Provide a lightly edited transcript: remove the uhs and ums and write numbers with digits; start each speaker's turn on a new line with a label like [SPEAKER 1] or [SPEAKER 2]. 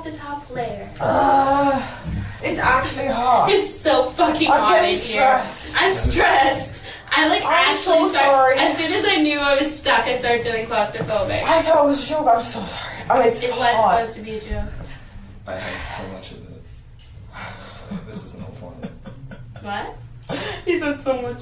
[SPEAKER 1] off the top layer.
[SPEAKER 2] It's actually hot.
[SPEAKER 1] It's so fucking hot in here. I'm stressed. I'm actually
[SPEAKER 2] sorry.
[SPEAKER 1] As soon as I knew I was stuck, I started feeling claustrophobic.
[SPEAKER 2] I thought it was a joke. I'm so sorry. It's
[SPEAKER 1] it
[SPEAKER 2] hot.
[SPEAKER 1] was supposed to be a joke.
[SPEAKER 3] I had so much of it. This is no fun.
[SPEAKER 1] What?
[SPEAKER 2] He said so much.